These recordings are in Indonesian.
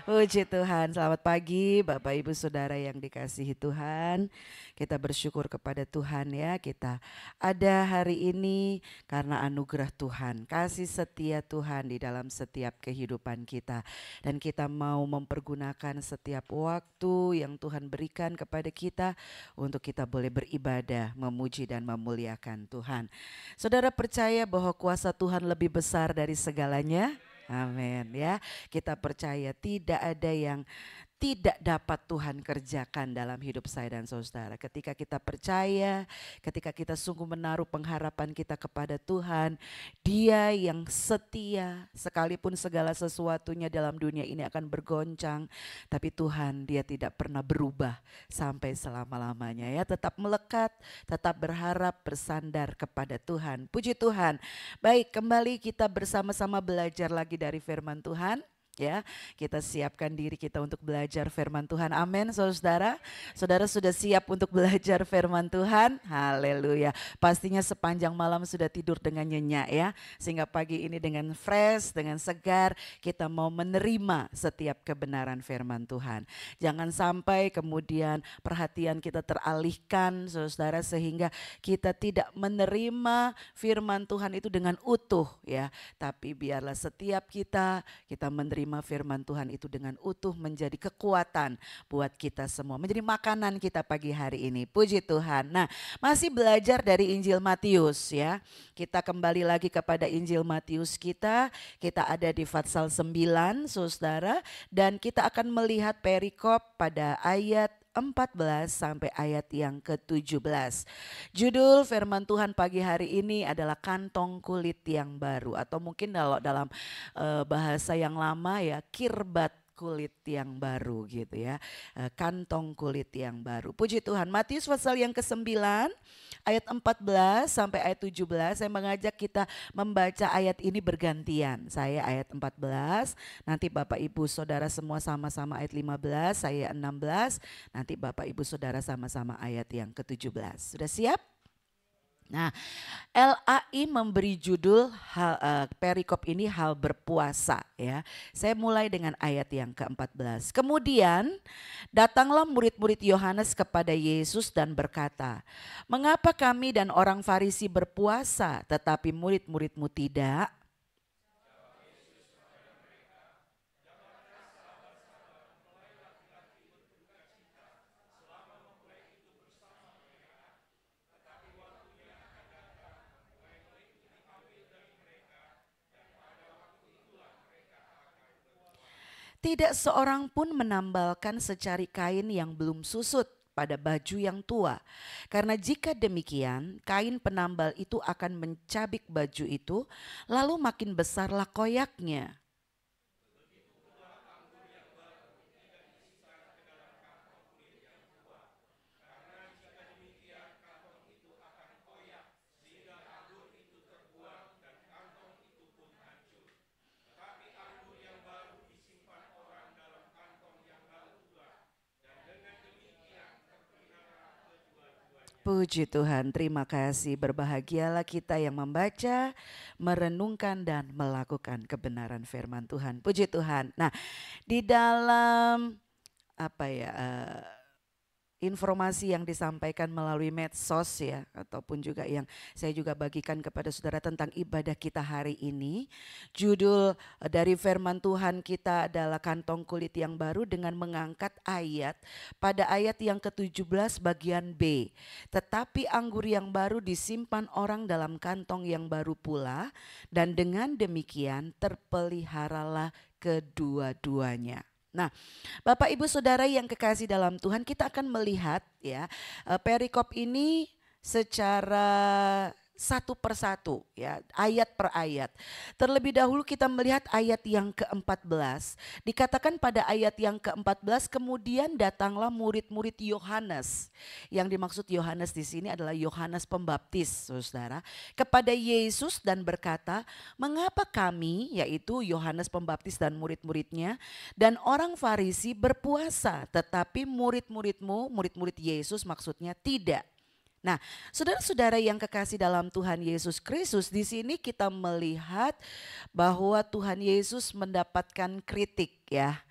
Puji Tuhan, selamat pagi Bapak Ibu Saudara yang dikasihi Tuhan. Kita bersyukur kepada Tuhan ya, kita ada hari ini karena anugerah Tuhan, kasih setia Tuhan di dalam setiap kehidupan kita. Dan kita mau mempergunakan setiap waktu yang Tuhan berikan kepada kita untuk kita boleh beribadah, memuji dan memuliakan Tuhan. Saudara percaya bahwa kuasa Tuhan lebih besar dari segalanya? Amin ya. Kita percaya tidak ada yang tidak dapat Tuhan kerjakan dalam hidup saya dan saudara. Ketika kita percaya, ketika kita sungguh menaruh pengharapan kita kepada Tuhan, Dia yang setia sekalipun segala sesuatunya dalam dunia ini akan bergoncang, tapi Tuhan Dia tidak pernah berubah sampai selama-lamanya ya. Tetap melekat, tetap berharap, bersandar kepada Tuhan. Puji Tuhan. Baik, kembali kita bersama-sama belajar lagi dari firman Tuhan. Ya, kita siapkan diri kita untuk belajar firman Tuhan. Amin, saudara. Saudara sudah siap untuk belajar firman Tuhan? Haleluya. Pastinya sepanjang malam sudah tidur dengan nyenyak ya. Sehingga pagi ini dengan fresh, dengan segar, kita mau menerima setiap kebenaran firman Tuhan. Jangan sampai kemudian perhatian kita teralihkan, saudara, sehingga kita tidak menerima firman Tuhan itu dengan utuh ya. Tapi biarlah setiap kita menerima firman Tuhan itu dengan utuh, menjadi kekuatan buat kita semua, menjadi makanan kita pagi hari ini. Puji Tuhan. Nah, masih belajar dari Injil Matius ya. Kita kembali lagi kepada Injil Matius kita. Kita ada di Fatsal 9 saudara, dan kita akan melihat perikop pada ayat 14 sampai ayat yang ke-17. Judul firman Tuhan pagi hari ini adalah kantong kulit yang baru, atau mungkin kalau dalam bahasa yang lama ya, kirbat kulit yang baru gitu ya. Kantong kulit yang baru. Puji Tuhan. Matius pasal yang ke-9 ayat 14 sampai ayat 17. Saya mengajak kita membaca ayat ini bergantian. Saya ayat 14, nanti Bapak Ibu Saudara semua sama-sama ayat 15, saya 16, nanti Bapak Ibu Saudara sama-sama ayat yang ke-17. Sudah siap? Nah, LAI memberi judul perikop ini hal berpuasa ya. Saya mulai dengan ayat yang ke-14. Kemudian datanglah murid-murid Yohanes kepada Yesus dan berkata, "Mengapa kami dan orang Farisi berpuasa tetapi murid-muridmu tidak?" Tidak seorang pun menambalkan secari kain yang belum susut pada baju yang tua. Karena jika demikian, kain penambal itu akan mencabik baju itu, lalu makin besarlah koyaknya. Puji Tuhan, terima kasih. Berbahagialah kita yang membaca, merenungkan dan melakukan kebenaran firman Tuhan. Puji Tuhan. Nah, di dalam apa ya, informasi yang disampaikan melalui medsos ya, ataupun juga yang saya juga bagikan kepada saudara tentang ibadah kita hari ini. Judul dari firman Tuhan kita adalah kantong kulit yang baru, dengan mengangkat ayat pada ayat yang ke-17 bagian B. Tetapi anggur yang baru disimpan orang dalam kantong yang baru pula, dan dengan demikian terpeliharalah kedua-duanya. Nah, Bapak Ibu Saudara yang kekasih dalam Tuhan, kita akan melihat ya perikop ini secara satu persatu ya, ayat per ayat. Terlebih dahulu kita melihat ayat yang ke-14. Dikatakan pada ayat yang ke-14, kemudian datanglah murid-murid Yohanes. Yang dimaksud Yohanes di sini adalah Yohanes Pembaptis, Saudara, kepada Yesus dan berkata, "Mengapa kami," yaitu Yohanes Pembaptis dan murid-muridnya, "dan orang Farisi berpuasa, tetapi murid-muridmu," murid-murid Yesus maksudnya, "tidak?" Nah, saudara-saudara yang kekasih dalam Tuhan Yesus Kristus, di sini kita melihat bahwa Tuhan Yesus mendapatkan kritik ya.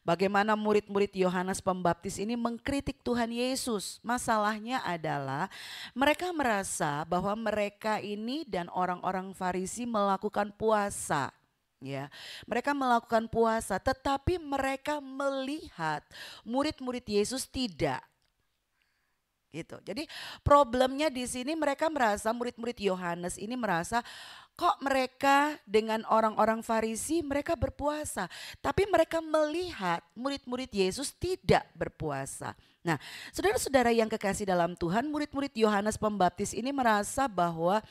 Bagaimana murid-murid Yohanes Pembaptis ini mengkritik Tuhan Yesus. Masalahnya adalah mereka merasa bahwa mereka ini dan orang-orang Farisi melakukan puasa. Ya, mereka melakukan puasa, tetapi mereka melihat murid-murid Yesus tidak. Gitu. Jadi problemnya di sini mereka merasa, murid-murid Yohanes ini merasa, kok mereka dengan orang-orang Farisi mereka berpuasa, tapi mereka melihat murid-murid Yesus tidak berpuasa. Nah, saudara-saudara yang kekasih dalam Tuhan, murid-murid Yohanes Pembaptis ini merasa bahwa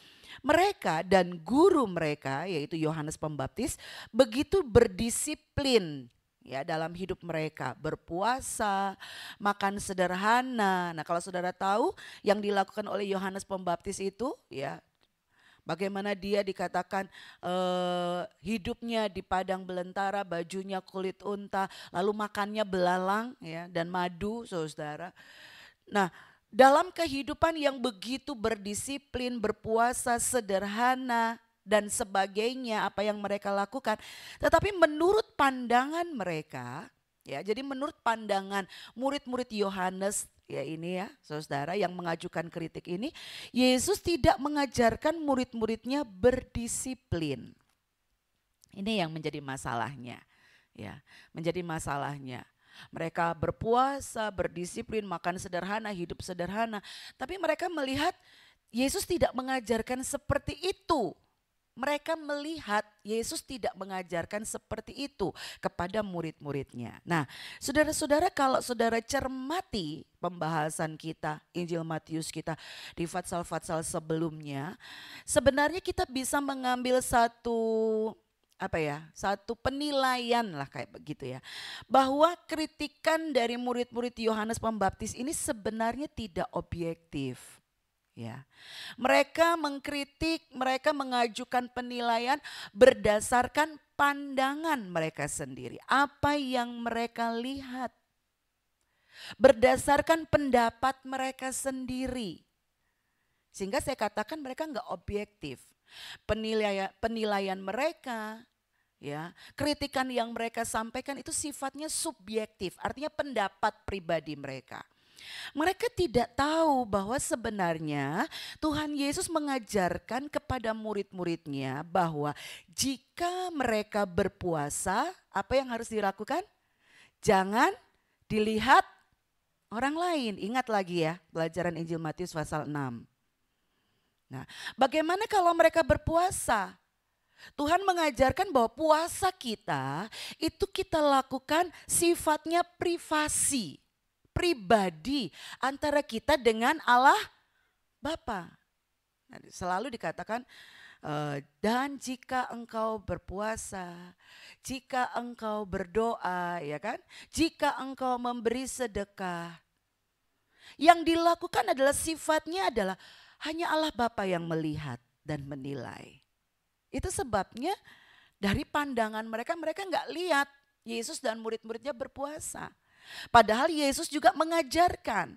mereka dan guru mereka yaitu Yohanes Pembaptis begitu berdisiplin ya dalam hidup mereka, berpuasa, makan sederhana. Nah, kalau saudara tahu yang dilakukan oleh Yohanes Pembaptis itu ya, bagaimana dia dikatakan hidupnya di padang belantara, bajunya kulit unta, lalu makannya belalang ya dan madu, saudara. Nah, dalam kehidupan yang begitu berdisiplin, berpuasa, sederhana dan sebagainya apa yang mereka lakukan. Tetapi menurut pandangan mereka, ya jadi menurut pandangan murid-murid Yohanes ya ini ya saudara yang mengajukan kritik ini, Yesus tidak mengajarkan murid-muridnya berdisiplin. Ini yang menjadi masalahnya. Ya, menjadi masalahnya. Mereka berpuasa, berdisiplin, makan sederhana, hidup sederhana. Tapi mereka melihat Yesus tidak mengajarkan seperti itu. Mereka melihat Yesus tidak mengajarkan seperti itu kepada murid-muridnya. Nah, saudara-saudara kalau saudara cermati pembahasan kita, Injil Matius kita di Fatsal-Fatsal sebelumnya, sebenarnya kita bisa mengambil satu penilaian lah kayak begitu ya. Bahwa kritikan dari murid-murid Yohanes Pembaptis ini sebenarnya tidak objektif. Ya. Mereka mengkritik, mereka mengajukan penilaian berdasarkan pandangan mereka sendiri. Apa yang mereka lihat. Berdasarkan pendapat mereka sendiri. Sehingga saya katakan mereka enggak objektif. Penilaian mereka, ya, kritikan yang mereka sampaikan itu sifatnya subjektif, artinya pendapat pribadi mereka. Mereka tidak tahu bahwa sebenarnya Tuhan Yesus mengajarkan kepada murid-muridnya bahwa jika mereka berpuasa, apa yang harus dilakukan? Jangan dilihat orang lain. Ingat lagi ya, pelajaran Injil Matius pasal 6. Nah, bagaimana kalau mereka berpuasa? Tuhan mengajarkan bahwa puasa kita itu kita lakukan sifatnya privasi, pribadi antara kita dengan Allah Bapa. Nah, selalu dikatakan dan jika engkau berpuasa, jika engkau berdoa, ya kan? Jika engkau memberi sedekah, yang dilakukan adalah sifatnya adalah hanya Allah Bapa yang melihat dan menilai. Itu sebabnya dari pandangan mereka nggak lihat Yesus dan murid-muridnya berpuasa. Padahal Yesus juga mengajarkan.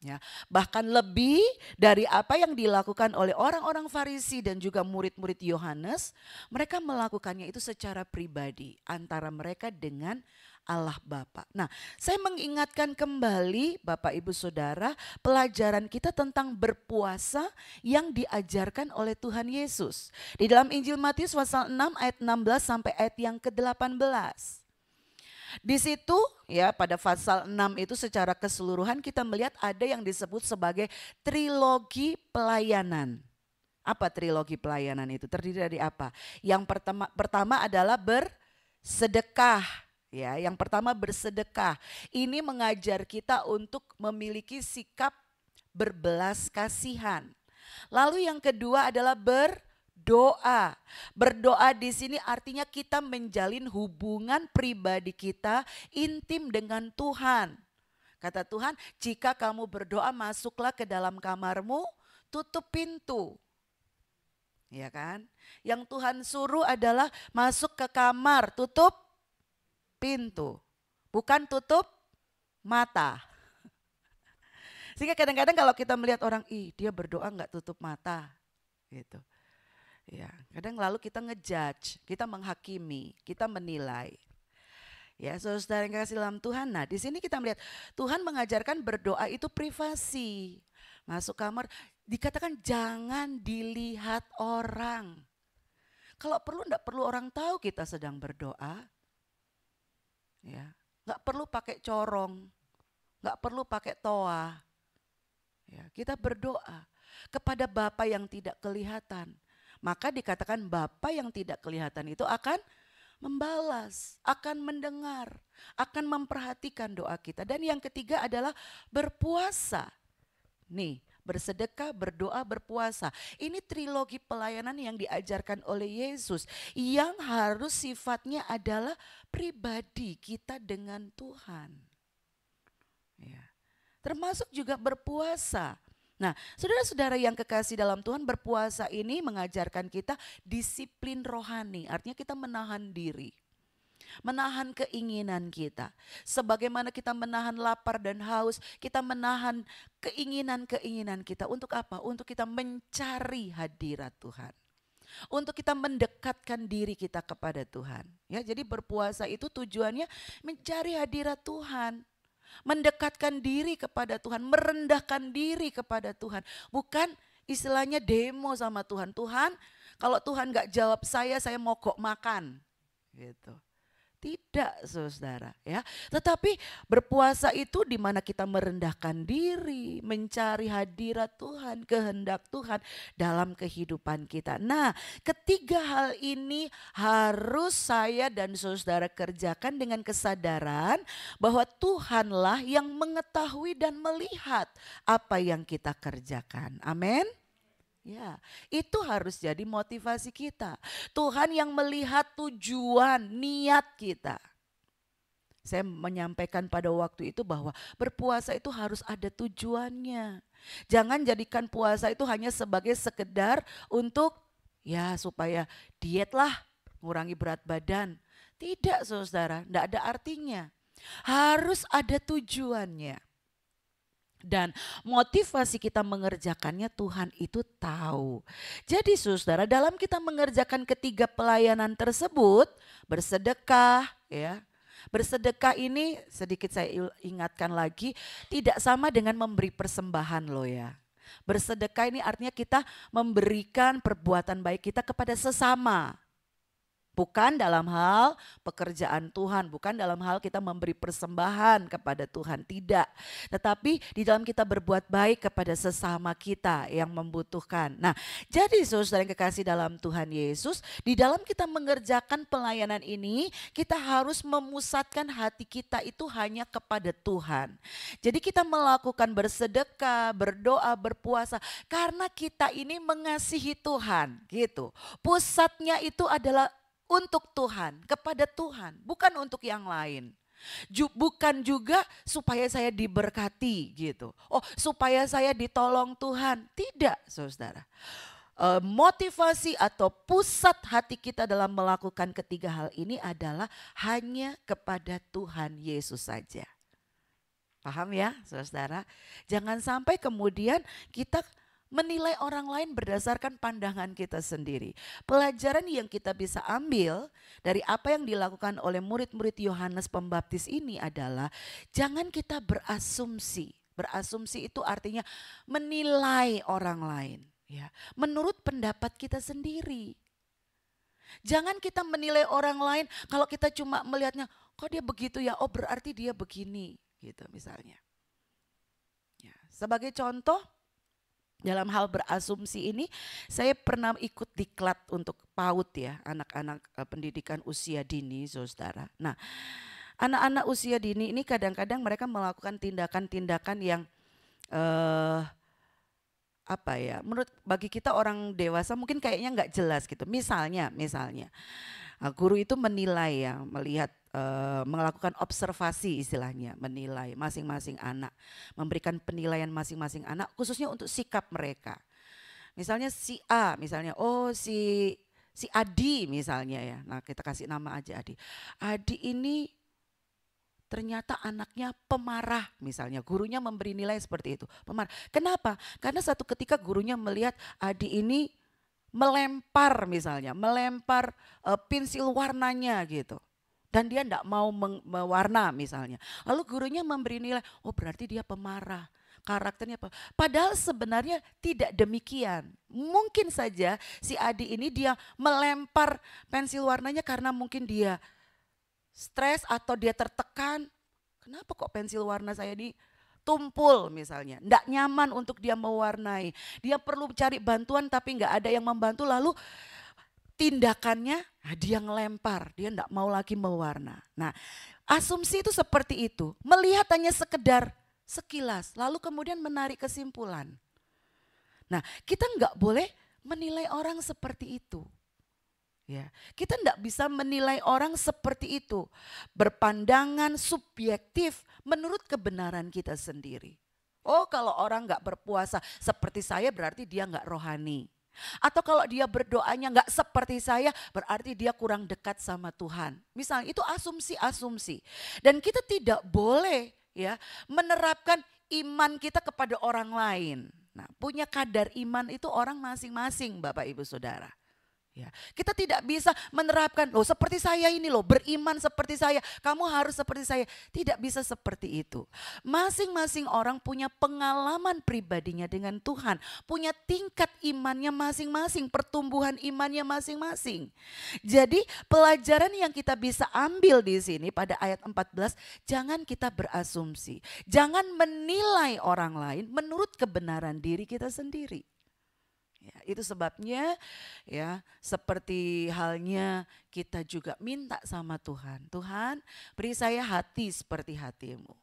Ya, bahkan lebih dari apa yang dilakukan oleh orang-orang Farisi dan juga murid-murid Yohanes, mereka melakukannya itu secara pribadi antara mereka dengan Allah Bapa. Nah, saya mengingatkan kembali Bapak Ibu Saudara pelajaran kita tentang berpuasa yang diajarkan oleh Tuhan Yesus. Di dalam Injil Matius pasal 6 ayat 16 sampai ayat yang ke-18. Di situ ya pada pasal 6 itu secara keseluruhan kita melihat ada yang disebut sebagai trilogi pelayanan. Apa trilogi pelayanan itu? Terdiri dari apa? Yang pertama adalah bersedekah. Ya, yang pertama bersedekah. Ini mengajar kita untuk memiliki sikap berbelas kasihan. Lalu yang kedua adalah berdoa. Berdoa di sini artinya kita menjalin hubungan pribadi kita intim dengan Tuhan. Kata Tuhan, jika kamu berdoa masuklah ke dalam kamarmu, tutup pintu. Ya kan? Yang Tuhan suruh adalah masuk ke kamar, tutup pintu, bukan tutup mata. Sehingga kadang-kadang kalau kita melihat orang, dia berdoa nggak tutup mata, gitu. Ya, kadang lalu kita ngejudge, kita menghakimi, kita menilai. Ya, saudara yang kasih dalam Tuhan. Nah, di sini kita melihat Tuhan mengajarkan berdoa itu privasi. Masuk kamar, dikatakan jangan dilihat orang. Kalau perlu enggak perlu orang tahu kita sedang berdoa. Ya, enggak perlu pakai corong, enggak perlu pakai toa. Ya, kita berdoa kepada Bapa yang tidak kelihatan. Maka dikatakan Bapa yang tidak kelihatan itu akan membalas, akan mendengar, akan memperhatikan doa kita. Dan yang ketiga adalah berpuasa. Nih, bersedekah, berdoa, berpuasa. Ini trilogi pelayanan yang diajarkan oleh Yesus yang harus sifatnya adalah pribadi kita dengan Tuhan. Ya. Termasuk juga berpuasa. Nah, saudara-saudara yang kekasih dalam Tuhan, berpuasa ini mengajarkan kita disiplin rohani. Artinya kita menahan diri, menahan keinginan kita. Sebagaimana kita menahan lapar dan haus, kita menahan keinginan-keinginan kita. Untuk apa? Untuk kita mencari hadirat Tuhan. Untuk kita mendekatkan diri kita kepada Tuhan. Ya, jadi berpuasa itu tujuannya mencari hadirat Tuhan. Mendekatkan diri kepada Tuhan, merendahkan diri kepada Tuhan. Bukan istilahnya demo sama Tuhan. Tuhan, kalau Tuhan gak jawab saya mogok makan. Gitu. Tidak, saudara, ya. Tetapi berpuasa itu di mana kita merendahkan diri, mencari hadirat Tuhan, kehendak Tuhan dalam kehidupan kita. Nah, ketiga hal ini harus saya dan saudara kerjakan dengan kesadaran bahwa Tuhanlah yang mengetahui dan melihat apa yang kita kerjakan. Amin. Ya, itu harus jadi motivasi kita. Tuhan yang melihat tujuan, niat kita. Saya menyampaikan pada waktu itu bahwa berpuasa itu harus ada tujuannya. Jangan jadikan puasa itu hanya sebagai sekedar untuk ya supaya diet lah, ngurangi berat badan. Tidak, saudara, tidak ada artinya. Harus ada tujuannya. Dan motivasi kita mengerjakannya Tuhan itu tahu. Jadi saudara, dalam kita mengerjakan ketiga pelayanan tersebut, bersedekah ya. Bersedekah ini sedikit saya ingatkan lagi, tidak sama dengan memberi persembahan loh ya. Bersedekah ini artinya kita memberikan perbuatan baik kita kepada sesama. Bukan dalam hal pekerjaan Tuhan, bukan dalam hal kita memberi persembahan kepada Tuhan, tidak. Tetapi di dalam kita berbuat baik kepada sesama kita yang membutuhkan. Nah, jadi saudara yang kekasih dalam Tuhan Yesus, di dalam kita mengerjakan pelayanan ini, kita harus memusatkan hati kita itu hanya kepada Tuhan. Jadi kita melakukan bersedekah, berdoa, berpuasa, karena kita ini mengasihi Tuhan gitu. Pusatnya itu adalah untuk Tuhan, kepada Tuhan, bukan untuk yang lain. Bukan juga supaya saya diberkati gitu. Oh, supaya saya ditolong Tuhan. Tidak, saudara. Motivasi atau pusat hati kita dalam melakukan ketiga hal ini adalah hanya kepada Tuhan Yesus saja. Paham ya, saudara? Jangan sampai kemudian kita menilai orang lain berdasarkan pandangan kita sendiri. Pelajaran yang kita bisa ambil dari apa yang dilakukan oleh murid-murid Yohanes Pembaptis ini adalah jangan kita berasumsi. Berasumsi itu artinya menilai orang lain, ya, menurut pendapat kita sendiri. Jangan kita menilai orang lain kalau kita cuma melihatnya, kok dia begitu ya, oh berarti dia begini, gitu misalnya. Ya, sebagai contoh, dalam hal berasumsi ini, saya pernah ikut diklat untuk PAUD ya, anak-anak pendidikan usia dini, saudara. Nah, anak-anak usia dini ini kadang-kadang mereka melakukan tindakan-tindakan yang apa ya? Menurut bagi kita orang dewasa mungkin kayaknya nggak jelas gitu. Misalnya, guru itu menilai ya, melihat melakukan observasi istilahnya, menilai masing-masing anak, memberikan penilaian masing-masing anak khususnya untuk sikap mereka. Misalnya si A, misalnya si Adi misalnya ya. Nah, kita kasih nama aja Adi. Adi ini ternyata anaknya pemarah misalnya. Gurunya memberi nilai seperti itu, pemarah. Kenapa? Karena satu ketika gurunya melihat Adi ini melempar misalnya, melempar pensil warnanya gitu. dan dia tidak mau mewarna misalnya. Lalu gurunya memberi nilai, oh berarti dia pemarah. Karakternya apa? Padahal sebenarnya tidak demikian. Mungkin saja si Adi ini dia melempar pensil warnanya karena mungkin dia stres atau dia tertekan. Kenapa kok pensil warna saya ini tumpul misalnya, tidak nyaman untuk dia mewarnai. Dia perlu cari bantuan tapi nggak ada yang membantu, lalu tindakannya dia ngelempar, dia tidak mau lagi mewarna. Nah, asumsi itu seperti itu, melihat hanya sekedar sekilas, lalu kemudian menarik kesimpulan. Nah, kita nggak boleh menilai orang seperti itu. Ya, kita tidak bisa menilai orang seperti itu, berpandangan subjektif menurut kebenaran kita sendiri. Oh, kalau orang nggak berpuasa seperti saya berarti dia nggak rohani. Atau kalau dia berdoanya nggak seperti saya berarti dia kurang dekat sama Tuhan. Misalnya itu asumsi-asumsi. Dan kita tidak boleh ya menerapkan iman kita kepada orang lain. Nah, punya kadar iman itu orang masing-masing Bapak Ibu Saudara. Ya, kita tidak bisa menerapkan, loh seperti saya ini loh, beriman seperti saya, kamu harus seperti saya. Tidak bisa seperti itu. Masing-masing orang punya pengalaman pribadinya dengan Tuhan, punya tingkat imannya masing-masing, pertumbuhan imannya masing-masing. Jadi pelajaran yang kita bisa ambil di sini pada ayat 14, jangan kita berasumsi, jangan menilai orang lain menurut kebenaran diri kita sendiri. Ya, itu sebabnya ya seperti halnya kita juga minta sama Tuhan. Tuhan beri saya hati seperti hatimu.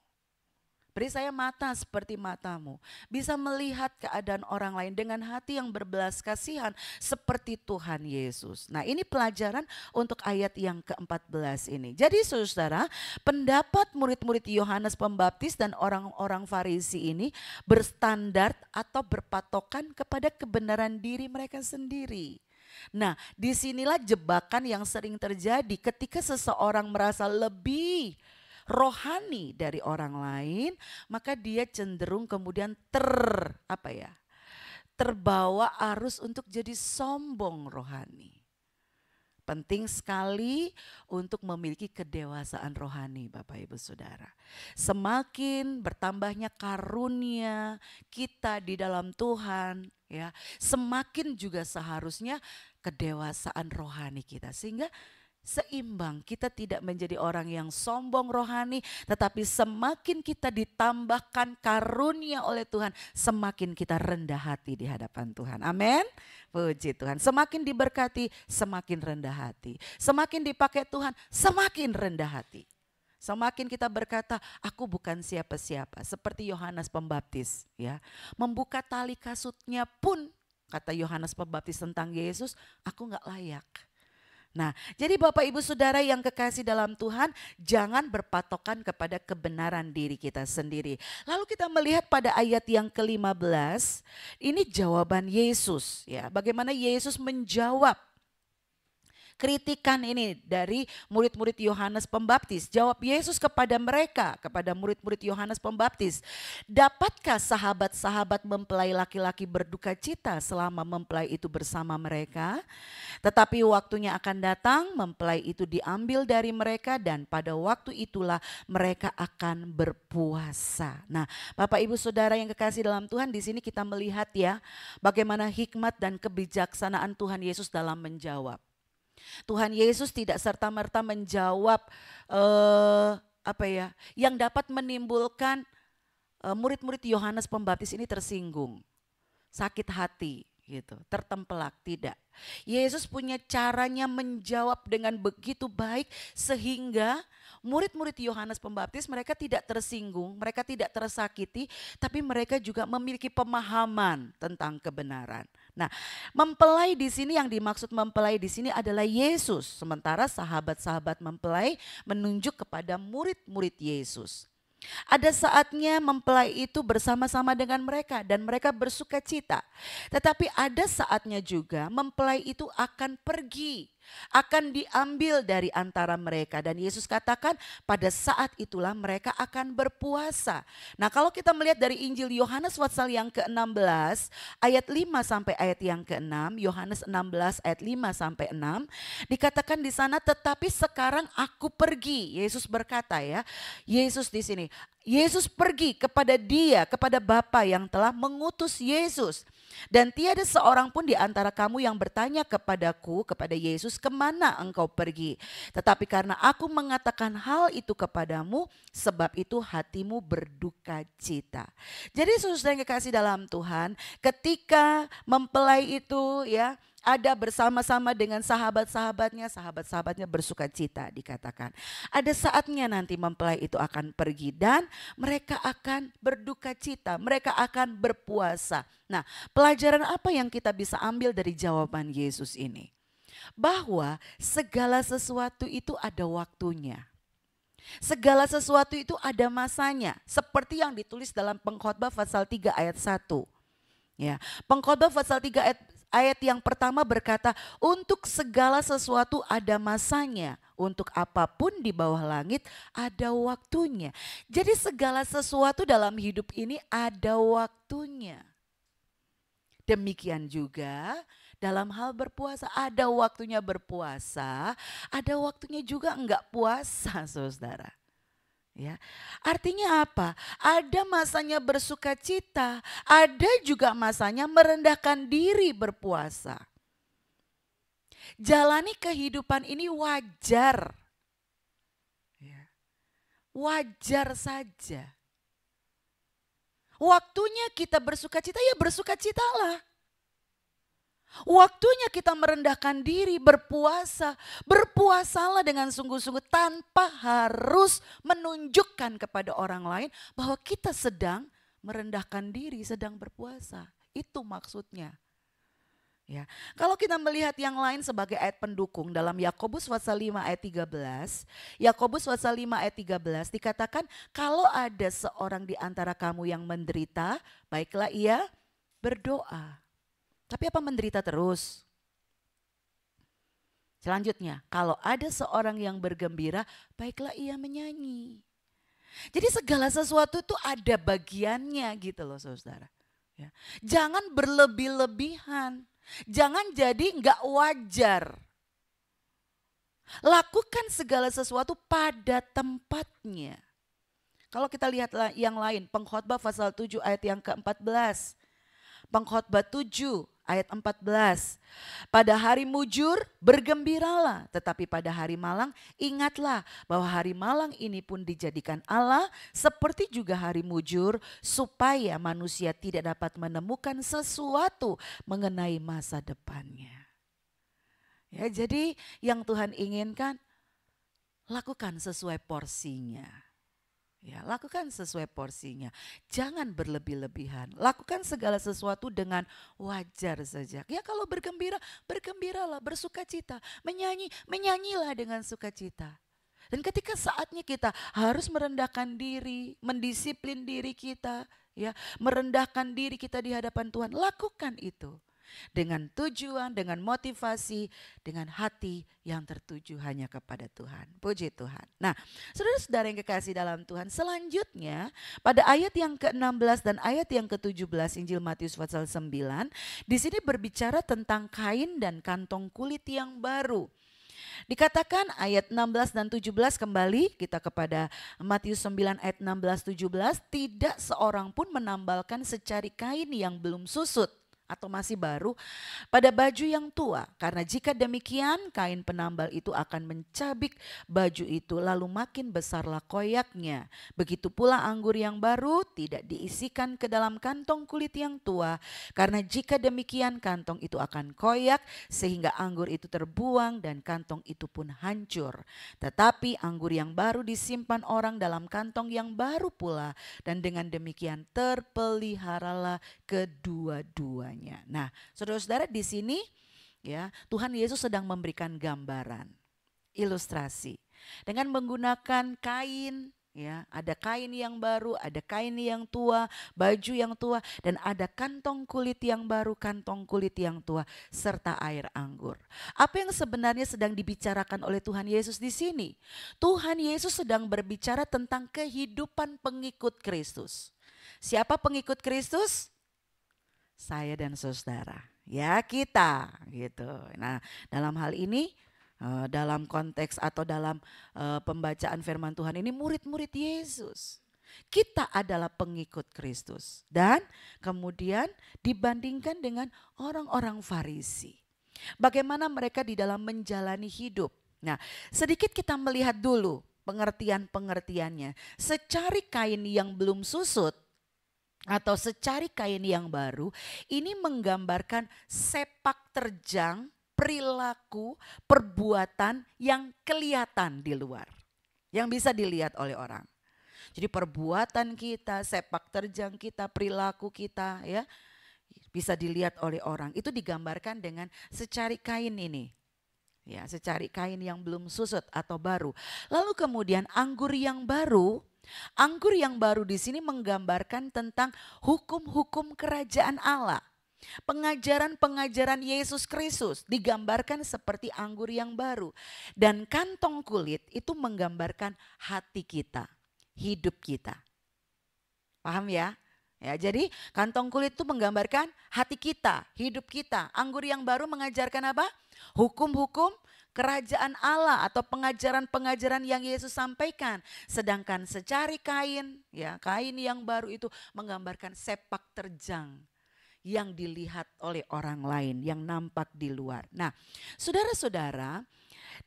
Beri saya mata seperti matamu. Bisa melihat keadaan orang lain dengan hati yang berbelas kasihan seperti Tuhan Yesus. Nah ini pelajaran untuk ayat yang ke-14 ini. Jadi saudara, pendapat murid-murid Yohanes Pembaptis dan orang-orang Farisi ini berstandar atau berpatokan kepada kebenaran diri mereka sendiri. Nah disinilah jebakan yang sering terjadi ketika seseorang merasa lebih rohani dari orang lain, maka dia cenderung kemudian terbawa arus untuk jadi sombong rohani. Penting sekali untuk memiliki kedewasaan rohani Bapak Ibu Saudara. Semakin bertambahnya karunia kita di dalam Tuhan, ya, semakin juga seharusnya kedewasaan rohani kita, sehingga seimbang, kita tidak menjadi orang yang sombong rohani, tetapi semakin kita ditambahkan karunia oleh Tuhan, semakin kita rendah hati di hadapan Tuhan. Amin. Puji Tuhan. Semakin diberkati, semakin rendah hati. Semakin dipakai Tuhan, semakin rendah hati. Semakin kita berkata, aku bukan siapa-siapa, seperti Yohanes Pembaptis, ya. Membuka tali kasutnya pun, kata Yohanes Pembaptis tentang Yesus, aku gak layak. Nah, jadi Bapak Ibu Saudara yang kekasih dalam Tuhan, jangan berpatokan kepada kebenaran diri kita sendiri. Lalu kita melihat pada ayat yang ke-15, ini jawaban Yesus, ya. Bagaimana Yesus menjawab kritikan ini dari murid-murid Yohanes Pembaptis. Jawab Yesus kepada mereka, kepada murid-murid Yohanes Pembaptis. Dapatkah sahabat-sahabat mempelai laki-laki berduka cita selama mempelai itu bersama mereka? Tetapi waktunya akan datang, mempelai itu diambil dari mereka dan pada waktu itulah mereka akan berpuasa. Nah, Bapak Ibu Saudara yang kekasih dalam Tuhan, di sini kita melihat ya bagaimana hikmat dan kebijaksanaan Tuhan Yesus dalam menjawab. Tuhan Yesus tidak serta-merta menjawab yang dapat menimbulkan murid-murid Yohanes Pembaptis ini tersinggung, sakit hati gitu, tertempelak, tidak. Yesus punya caranya menjawab dengan begitu baik sehingga murid-murid Yohanes Pembaptis mereka tidak tersinggung, mereka tidak tersakiti, tapi mereka juga memiliki pemahaman tentang kebenaran. Nah, mempelai di sini, yang dimaksud mempelai di sini adalah Yesus, sementara sahabat-sahabat mempelai menunjuk kepada murid-murid Yesus. Ada saatnya mempelai itu bersama-sama dengan mereka dan mereka bersuka cita. Tetapi ada saatnya juga mempelai itu akan pergi akan diambil dari antara mereka. Dan Yesus katakan pada saat itulah mereka akan berpuasa. Nah kalau kita melihat dari Injil Yohanes pasal yang ke-16 ayat 5 sampai ayat yang ke-6, Yohanes 16 ayat 5 sampai 6, dikatakan di sana tetapi sekarang aku pergi. Yesus berkata ya, Yesus di sini, Yesus pergi kepada dia, kepada Bapa yang telah mengutus Yesus. Dan tiada seorang pun di antara kamu yang bertanya kepadaku, kepada Yesus, kemana engkau pergi? Tetapi karena aku mengatakan hal itu kepadamu, sebab itu hatimu berduka cita. Jadi saudara yang kekasih dalam Tuhan, ketika mempelai itu ya ada bersama-sama dengan sahabat-sahabatnya, sahabat-sahabatnya bersuka cita dikatakan. Ada saatnya nanti mempelai itu akan pergi dan mereka akan berduka cita, mereka akan berpuasa. Nah, pelajaran apa yang kita bisa ambil dari jawaban Yesus ini? Bahwa segala sesuatu itu ada waktunya. Segala sesuatu itu ada masanya. Seperti yang ditulis dalam Pengkhotbah pasal 3 ayat 1. Ya, Pengkhotbah pasal 3 ayat yang pertama berkata, untuk segala sesuatu ada masanya, untuk apapun di bawah langit ada waktunya. Jadi segala sesuatu dalam hidup ini ada waktunya. Demikian juga dalam hal berpuasa, ada waktunya berpuasa, ada waktunya juga enggak puasa, saudara. Ya, artinya apa? Ada masanya bersuka cita, ada juga masanya merendahkan diri berpuasa. Jalani kehidupan ini wajar. Ya, wajar saja. Waktunya kita bersuka cita, ya bersuka citalah. Waktunya kita merendahkan diri, berpuasa. Berpuasalah dengan sungguh-sungguh tanpa harus menunjukkan kepada orang lain bahwa kita sedang merendahkan diri, sedang berpuasa. Itu maksudnya. Ya, kalau kita melihat yang lain sebagai ayat pendukung dalam Yakobus pasal 5 ayat 13, Yakobus pasal 5 ayat 13 dikatakan kalau ada seorang di antara kamu yang menderita, baiklah ia berdoa. Tapi apa menderita terus? Selanjutnya, kalau ada seorang yang bergembira, baiklah ia menyanyi. Jadi segala sesuatu itu ada bagiannya gitu loh saudara. Ya. Jangan berlebih-lebihan, jangan jadi nggak wajar. Lakukan segala sesuatu pada tempatnya. Kalau kita lihat yang lain, Pengkhotbah pasal 7 ayat yang ke-14. Pengkhotbah 7 ayat 14. Pada hari mujur bergembiralah, tetapi pada hari malang ingatlah bahwa hari malang ini pun dijadikan Allah seperti juga hari mujur supaya manusia tidak dapat menemukan sesuatu mengenai masa depannya. Ya, jadi yang Tuhan inginkan lakukan sesuai porsinya. Ya, lakukan sesuai porsinya. Jangan berlebih-lebihan. Lakukan segala sesuatu dengan wajar saja. Ya kalau bergembira, bergembiralah, bersukacita. Menyanyi, menyanyilah dengan sukacita. Dan ketika saatnya kita harus merendahkan diri, mendisiplin diri kita, ya, merendahkan diri kita di hadapan Tuhan, lakukan itu. Dengan tujuan, dengan motivasi, dengan hati yang tertuju hanya kepada Tuhan. Puji Tuhan. Nah, saudara-saudara yang kekasih dalam Tuhan, selanjutnya pada ayat yang ke-16 dan ayat yang ke-17 Injil Matius pasal 9, di sini berbicara tentang kain dan kantong kulit yang baru. Dikatakan ayat 16 dan 17 kembali kita kepada Matius 9 ayat 16-17, tidak seorang pun menambalkan secari kain yang belum susut atau masih baru pada baju yang tua. Karena jika demikian kain penambal itu akan mencabik baju itu lalu makin besarlah koyaknya. Begitu pula anggur yang baru tidak diisikan ke dalam kantong kulit yang tua. Karena jika demikian kantong itu akan koyak sehingga anggur itu terbuang dan kantong itu pun hancur. Tetapi anggur yang baru disimpan orang dalam kantong yang baru pula dan dengan demikian terpeliharalah kedua-duanya. Nah, saudara-saudara di sini ya Tuhan Yesus sedang memberikan gambaran, ilustrasi dengan menggunakan kain Ya, ada kain yang baru, ada kain yang tua, baju yang tua, dan ada kantong kulit yang baru, kantong kulit yang tua, serta air anggur. Apa yang sebenarnya sedang dibicarakan oleh Tuhan Yesus di sini? Tuhan Yesus sedang berbicara tentang kehidupan pengikut Kristus. Siapa pengikut Kristus? Saya dan saudara. Ya, kita gitu. Nah, dalam hal ini dalam konteks atau dalam pembacaan firman Tuhan ini murid-murid Yesus. Kita adalah pengikut Kristus dan kemudian dibandingkan dengan orang-orang Farisi. Bagaimana mereka di dalam menjalani hidup. Nah, sedikit kita melihat dulu pengertian-pengertiannya. Secari kain yang belum susut atau secari kain yang baru, ini menggambarkan sepak terjang perilaku, perbuatan yang kelihatan di luar. Yang bisa dilihat oleh orang. Jadi perbuatan kita, sepak terjang kita, perilaku kita ya bisa dilihat oleh orang. Itu digambarkan dengan secari kain ini. Ya, secari kain yang belum susut atau baru. Lalu kemudian anggur yang baru di sini menggambarkan tentang hukum-hukum kerajaan Allah. Pengajaran-pengajaran Yesus Kristus digambarkan seperti anggur yang baru. Dan kantong kulit itu menggambarkan hati kita, hidup kita. Paham ya? Ya, jadi kantong kulit itu menggambarkan hati kita, hidup kita. Anggur yang baru mengajarkan apa? Hukum-hukum kerajaan Allah atau pengajaran-pengajaran yang Yesus sampaikan. Sedangkan secari kain, ya kain yang baru itu menggambarkan sepak terjang yang dilihat oleh orang lain, yang nampak di luar. Nah, saudara-saudara,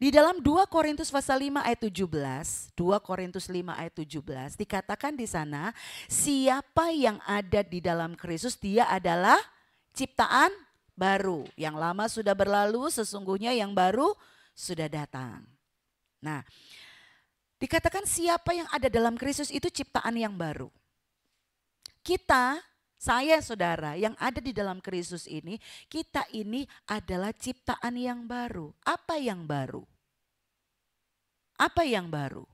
di dalam 2 Korintus pasal 5 ayat 17, 2 Korintus 5 ayat 17 dikatakan di sana, siapa yang ada di dalam Kristus dia adalah ciptaan baru. Yang lama sudah berlalu, sesungguhnya yang baru sudah datang. Nah, dikatakan siapa yang ada dalam Kristus itu ciptaan yang baru. Saya saudara yang ada di dalam Kristus ini, kita ini adalah ciptaan yang baru. Apa yang baru? Apa yang baru?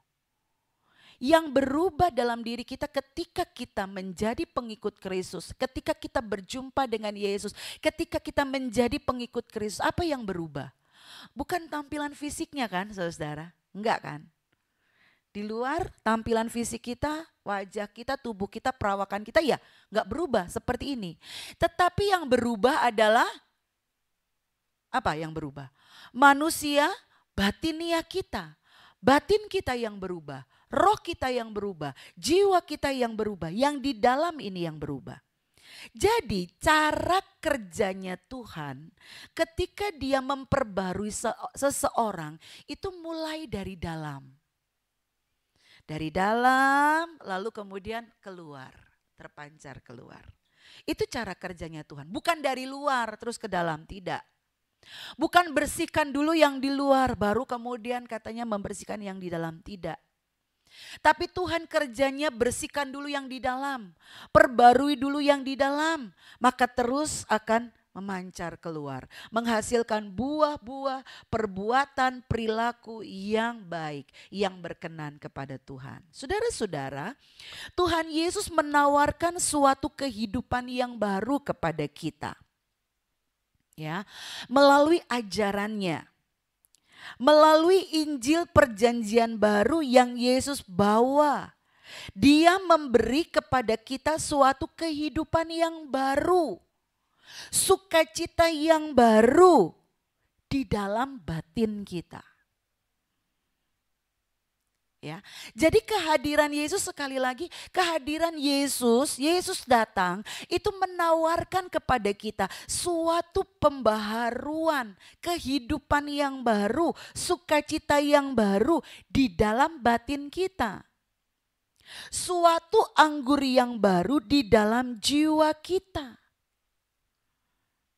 Yang berubah dalam diri kita ketika kita menjadi pengikut Kristus, ketika kita berjumpa dengan Yesus, ketika kita menjadi pengikut Kristus, apa yang berubah? Bukan tampilan fisiknya kan saudara? Enggak kan? Di luar tampilan fisik kita, wajah kita, tubuh kita, perawakan kita ya gak berubah seperti ini. Tetapi yang berubah adalah, apa yang berubah? Manusia batinia kita. Batin kita yang berubah, roh kita yang berubah, jiwa kita yang berubah, yang di dalam ini yang berubah. Jadi cara kerjanya Tuhan ketika dia memperbarui seseorang itu mulai dari dalam. Dari dalam lalu kemudian keluar, terpancar keluar. Itu cara kerjanya Tuhan, bukan dari luar terus ke dalam, tidak. Bukan bersihkan dulu yang di luar baru kemudian katanya membersihkan yang di dalam, tidak. Tapi Tuhan kerjanya bersihkan dulu yang di dalam, perbarui dulu yang di dalam, maka terus akan memancar keluar, menghasilkan buah-buah perbuatan perilaku yang baik, yang berkenan kepada Tuhan. Saudara-saudara, Tuhan Yesus menawarkan suatu kehidupan yang baru kepada kita. Ya, melalui ajarannya. Melalui Injil perjanjian baru yang Yesus bawa. Dia memberi kepada kita suatu kehidupan yang baru. Sukacita yang baru di dalam batin kita. Ya, jadi kehadiran Yesus sekali lagi, kehadiran Yesus datang itu menawarkan kepada kita suatu pembaharuan, kehidupan yang baru, sukacita yang baru di dalam batin kita. Suatu anggur yang baru di dalam jiwa kita.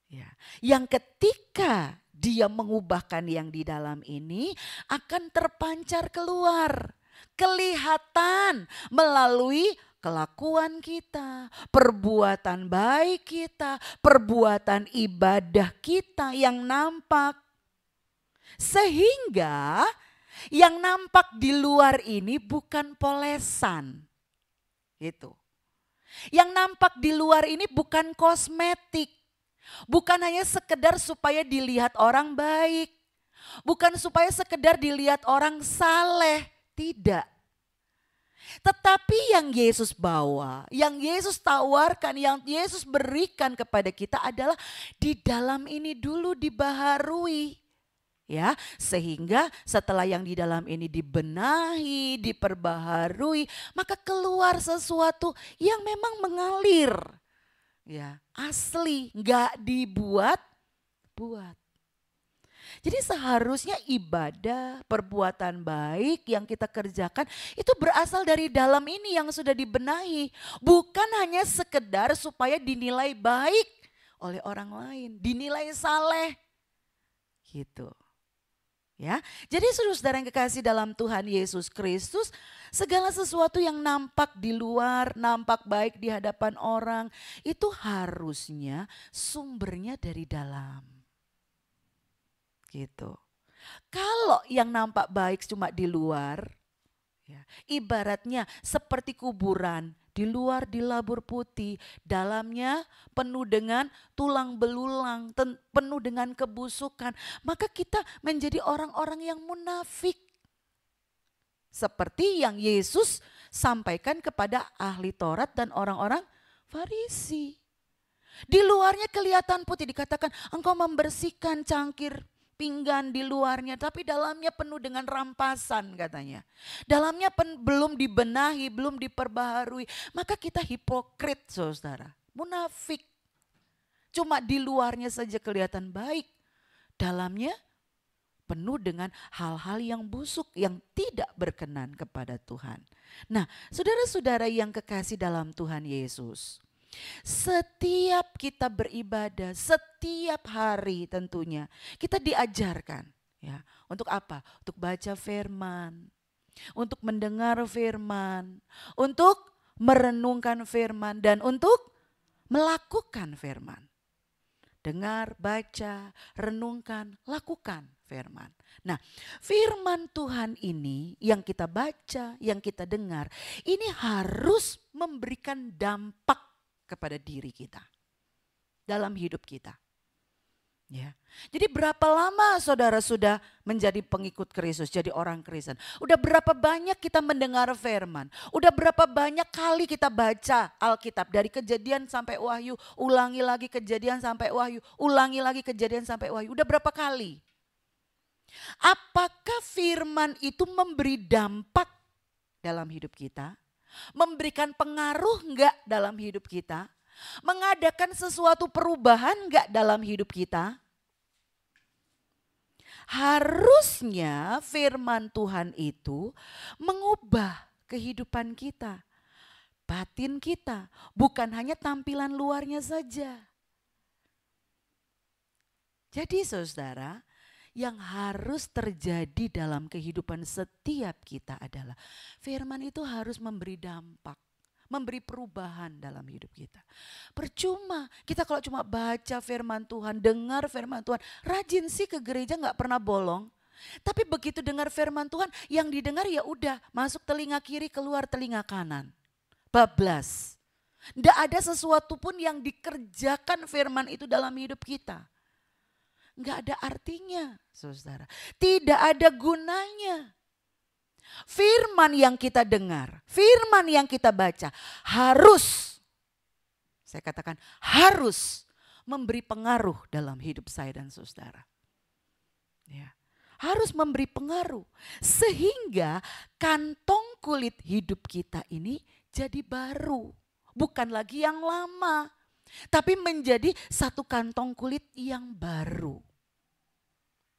Ya, yang ketika dia mengubahkan yang di dalam ini akan terpancar keluar. Kelihatan melalui kelakuan kita, perbuatan baik kita, perbuatan ibadah kita yang nampak. Sehingga Yang nampak di luar ini bukan polesan. Gitu. Yang nampak di luar ini bukan kosmetik. Bukan hanya sekedar supaya dilihat orang baik. Bukan supaya sekedar dilihat orang saleh. Tidak. Tetapi yang Yesus bawa, yang Yesus tawarkan, yang Yesus berikan kepada kita adalah di dalam ini dulu dibaharui. Ya, sehingga setelah yang di dalam ini dibenahi, diperbaharui, maka keluar sesuatu yang memang mengalir. Ya, asli, nggak dibuat-buat. Jadi seharusnya ibadah, perbuatan baik yang kita kerjakan itu berasal dari dalam ini yang sudah dibenahi. Bukan hanya sekedar supaya dinilai baik oleh orang lain, dinilai saleh. Gitu. Ya, jadi saudara yang kekasih dalam Tuhan Yesus Kristus, segala sesuatu yang nampak di luar, nampak baik di hadapan orang, itu harusnya sumbernya dari dalam. Gitu. Kalau yang nampak baik cuma di luar, ya, ibaratnya seperti kuburan, di luar dilabur putih, dalamnya penuh dengan tulang belulang, penuh dengan kebusukan. Maka kita menjadi orang-orang yang munafik. Seperti yang Yesus sampaikan kepada ahli Taurat dan orang-orang Farisi. Di luarnya kelihatan putih, dikatakan engkau membersihkan cangkir pinggan di luarnya, tapi dalamnya penuh dengan rampasan katanya. Dalamnya belum dibenahi, belum diperbaharui. Maka kita hipokrit saudara, munafik. Cuma di luarnya saja kelihatan baik, dalamnya penuh dengan hal-hal yang busuk, yang tidak berkenan kepada Tuhan. Nah, saudara-saudara yang kekasih dalam Tuhan Yesus, setiap kita beribadah, setiap hari tentunya kita diajarkan, ya, untuk apa? Untuk baca firman, untuk mendengar firman, untuk merenungkan firman, dan untuk melakukan firman. Dengar, baca, renungkan, lakukan firman. Nah, firman Tuhan ini yang kita baca, yang kita dengar, ini harus memberikan dampak kepada diri kita, dalam hidup kita. Ya. Jadi berapa lama saudara sudah menjadi pengikut Kristus, jadi orang Kristen? Udah berapa banyak kita mendengar firman? Udah berapa banyak kali kita baca Alkitab dari Kejadian sampai Wahyu, ulangi lagi Kejadian sampai Wahyu, ulangi lagi Kejadian sampai Wahyu. Udah berapa kali? Apakah firman itu memberi dampak dalam hidup kita? Memberikan pengaruh enggak dalam hidup kita? Mengadakan sesuatu perubahan enggak dalam hidup kita? Harusnya firman Tuhan itu mengubah kehidupan kita, batin kita, bukan hanya tampilan luarnya saja. Jadi saudara, yang harus terjadi dalam kehidupan setiap kita adalah firman itu harus memberi dampak, memberi perubahan dalam hidup kita. Percuma kita kalau cuma baca firman Tuhan, dengar firman Tuhan, rajin sih ke gereja nggak pernah bolong. Tapi begitu dengar firman Tuhan, yang didengar ya udah masuk telinga kiri, keluar telinga kanan. Bablas. Nggak ada sesuatu pun yang dikerjakan firman itu dalam hidup kita. Nggak ada artinya, saudara. Tidak ada gunanya. Firman yang kita dengar, firman yang kita baca harus, saya katakan harus memberi pengaruh dalam hidup saya dan saudara. Ya, harus memberi pengaruh sehingga kantong kulit hidup kita ini jadi baru. Bukan lagi yang lama. Tapi menjadi satu kantong kulit yang baru.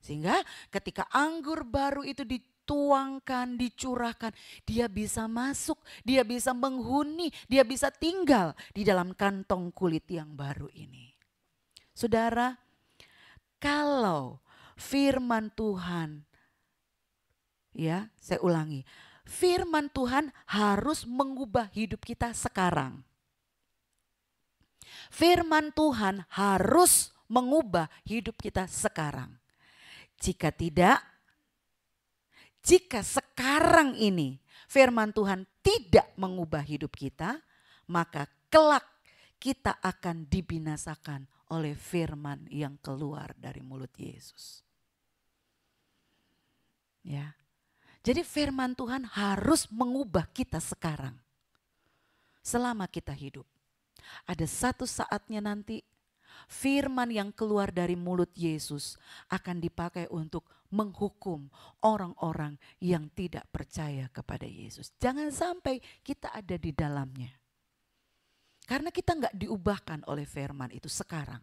Sehingga ketika anggur baru itu dituangkan, dicurahkan, dia bisa masuk, dia bisa menghuni, dia bisa tinggal di dalam kantong kulit yang baru ini. Saudara, kalau firman Tuhan, ya saya ulangi, firman Tuhan harus mengubah hidup kita sekarang. Firman Tuhan harus mengubah hidup kita sekarang. Jika tidak, Jika sekarang ini firman Tuhan tidak mengubah hidup kita, maka kelak kita akan dibinasakan oleh firman yang keluar dari mulut Yesus. Ya. Jadi firman Tuhan harus mengubah kita sekarang. Selama kita hidup. Ada satu saatnya nanti firman yang keluar dari mulut Yesus akan dipakai untuk menghukum orang-orang yang tidak percaya kepada Yesus. Jangan sampai kita ada di dalamnya. Karena kita nggak diubahkan oleh firman itu sekarang.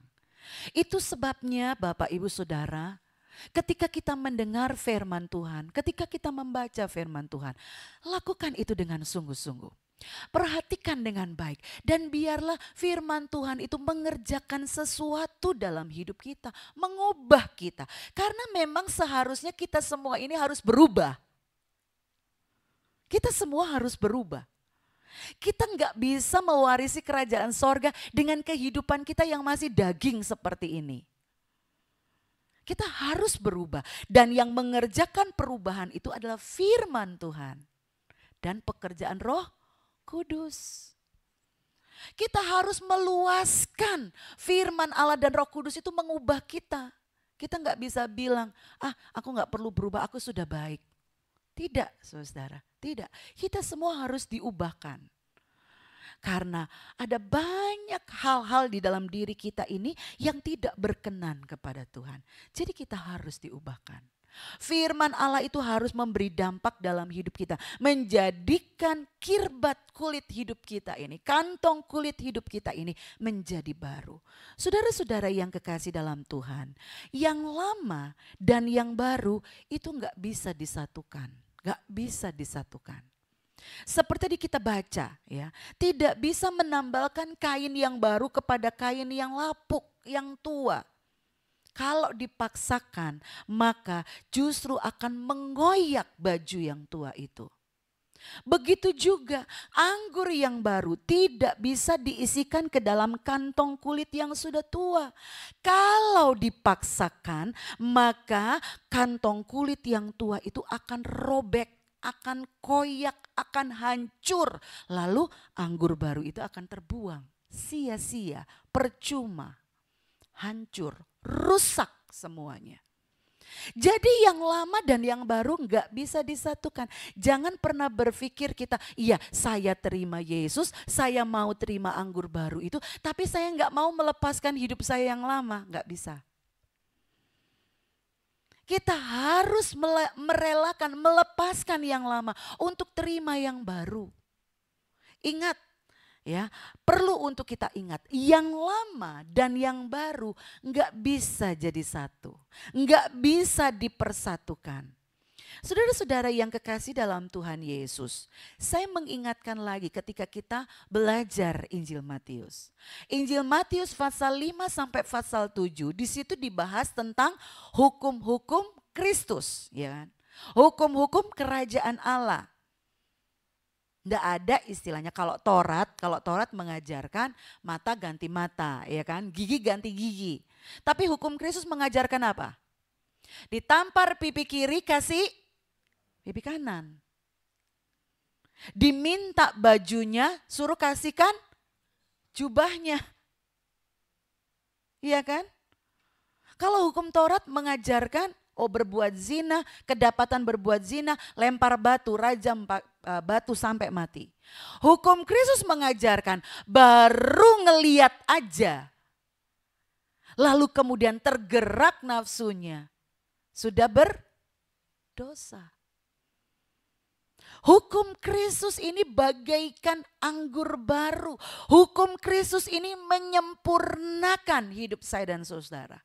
Itu sebabnya Bapak Ibu Saudara, ketika kita mendengar firman Tuhan, ketika kita membaca firman Tuhan, lakukan itu dengan sungguh-sungguh. Perhatikan dengan baik dan biarlah firman Tuhan itu mengerjakan sesuatu dalam hidup kita, mengubah kita. Karena memang seharusnya kita semua ini harus berubah. Kita semua harus berubah. Kita nggak bisa mewarisi kerajaan sorga dengan kehidupan kita yang masih daging seperti ini. Kita harus berubah dan yang mengerjakan perubahan itu adalah firman Tuhan dan pekerjaan Roh Kudus. Kita harus meluaskan firman Allah dan Roh Kudus itu mengubah kita. Kita nggak bisa bilang, aku nggak perlu berubah, aku sudah baik. Tidak, saudara, tidak. Kita semua harus diubahkan. Karena ada banyak hal-hal di dalam diri kita ini yang tidak berkenan kepada Tuhan. Jadi kita harus diubahkan. Firman Allah itu harus memberi dampak dalam hidup kita. Menjadikan kirbat kulit hidup kita ini, kantong kulit hidup kita ini menjadi baru. Saudara-saudara yang kekasih dalam Tuhan, yang lama dan yang baru itu gak bisa disatukan. Gak bisa disatukan. Seperti tadi kita baca ya, tidak bisa menambalkan kain yang baru kepada kain yang lapuk, yang tua. Kalau dipaksakan maka justru akan mengoyak baju yang tua itu. Begitu juga anggur yang baru tidak bisa diisikan ke dalam kantong kulit yang sudah tua. Kalau dipaksakan maka kantong kulit yang tua itu akan robek, akan koyak, akan hancur. Lalu anggur baru itu akan terbuang. Sia-sia, percuma, hancur, rusak semuanya. Jadi yang lama dan yang baru nggak bisa disatukan. Jangan pernah berpikir kita, iya saya terima Yesus, saya mau terima anggur baru itu, tapi saya nggak mau melepaskan hidup saya yang lama, nggak bisa. Kita harus merelakan, melepaskan yang lama untuk terima yang baru. Ingat ya, perlu untuk kita ingat yang lama dan yang baru nggak bisa jadi satu, nggak bisa dipersatukan. Saudara-saudara yang kekasih dalam Tuhan Yesus, saya mengingatkan lagi ketika kita belajar Injil Matius. Injil Matius pasal 5 sampai pasal 7, di situ dibahas tentang hukum-hukum Kristus, ya kan? Hukum-hukum kerajaan Allah. Nggak ada istilahnya kalau Taurat mengajarkan mata ganti mata, ya kan? Gigi ganti gigi. Tapi hukum Kristus mengajarkan apa? Ditampar pipi kiri kasih pipi kanan. Diminta bajunya suruh kasihkan jubahnya. Iya kan? Kalau hukum Taurat mengajarkan berbuat zina, kedapatan berbuat zina, lempar batu, rajam batu sampai mati. Hukum Kristus mengajarkan baru ngeliat aja, lalu kemudian tergerak nafsunya, sudah berdosa. Hukum Kristus ini bagaikan anggur baru. Hukum Kristus ini menyempurnakan hidup saya dan saudara.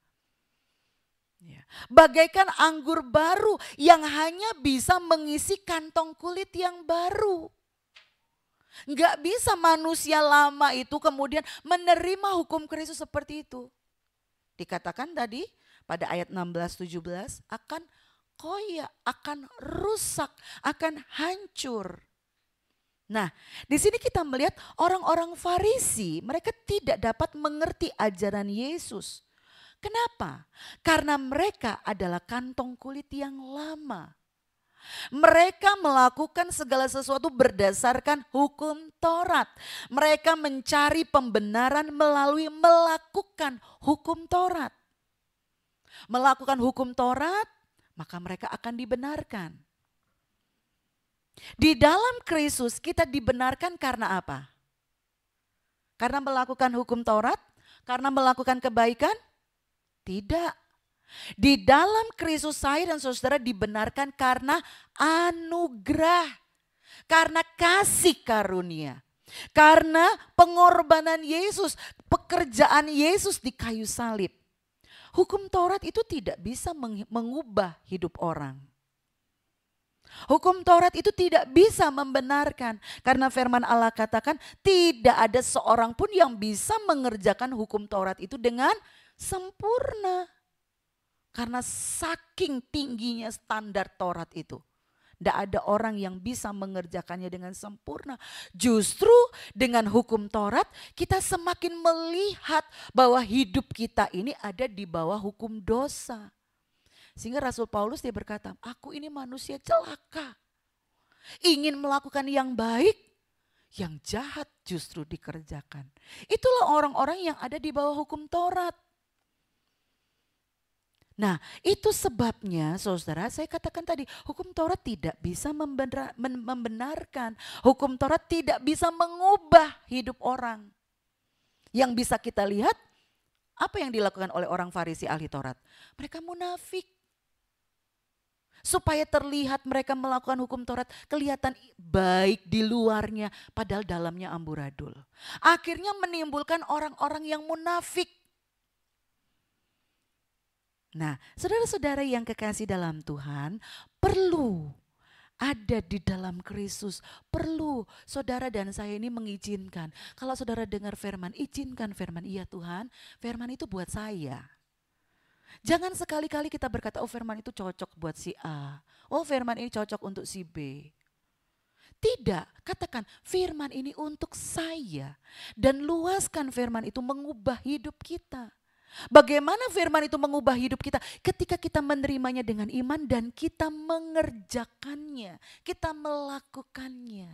Bagaikan anggur baru yang hanya bisa mengisi kantong kulit yang baru. Nggak bisa manusia lama itu kemudian menerima hukum Kristus seperti itu. Dikatakan tadi pada ayat 16-17 akan koyak, akan rusak, akan hancur. Nah, di sini kita melihat orang-orang Farisi, mereka tidak dapat mengerti ajaran Yesus. Kenapa? Karena mereka adalah kantong kulit yang lama. Mereka melakukan segala sesuatu berdasarkan hukum Taurat. Mereka mencari pembenaran melalui melakukan hukum Taurat. Melakukan hukum Taurat, maka mereka akan dibenarkan. Di dalam Kristus kita dibenarkan karena apa? Karena melakukan hukum Taurat? Karena melakukan kebaikan? Tidak. Di dalam Kristus saya dan saudara dibenarkan karena anugerah. Karena kasih karunia. Karena pengorbanan Yesus, pekerjaan Yesus di kayu salib. Hukum Taurat itu tidak bisa mengubah hidup orang. Hukum Taurat itu tidak bisa membenarkan. Karena firman Allah katakan tidak ada seorang pun yang bisa mengerjakan hukum Taurat itu dengan sempurna. Karena saking tingginya standar Taurat itu. Tidak ada orang yang bisa mengerjakannya dengan sempurna. Justru dengan hukum Taurat kita semakin melihat bahwa hidup kita ini ada di bawah hukum dosa. Sehingga Rasul Paulus dia berkata, aku ini manusia celaka. Ingin melakukan yang baik, yang jahat justru dikerjakan. Itulah orang-orang yang ada di bawah hukum Taurat. Nah, itu sebabnya saudara saya katakan tadi, hukum Taurat tidak bisa membenarkan. Hukum Taurat tidak bisa mengubah hidup orang. Yang bisa kita lihat, apa yang dilakukan oleh orang Farisi ahli Taurat? Mereka munafik. Supaya terlihat mereka melakukan hukum Taurat, kelihatan baik di luarnya, padahal dalamnya amburadul. Akhirnya menimbulkan orang-orang yang munafik. Nah, saudara-saudara yang kekasih dalam Tuhan, perlu ada di dalam Kristus. Perlu saudara dan saya ini mengizinkan. Kalau saudara dengar firman, izinkan firman. Iya Tuhan, firman itu buat saya. Jangan sekali-kali kita berkata, oh firman itu cocok buat si A. Oh firman ini cocok untuk si B. Tidak, katakan firman ini untuk saya. Dan luaskan firman itu mengubah hidup kita. Bagaimana firman itu mengubah hidup kita? Ketika kita menerimanya dengan iman dan kita mengerjakannya. Kita melakukannya.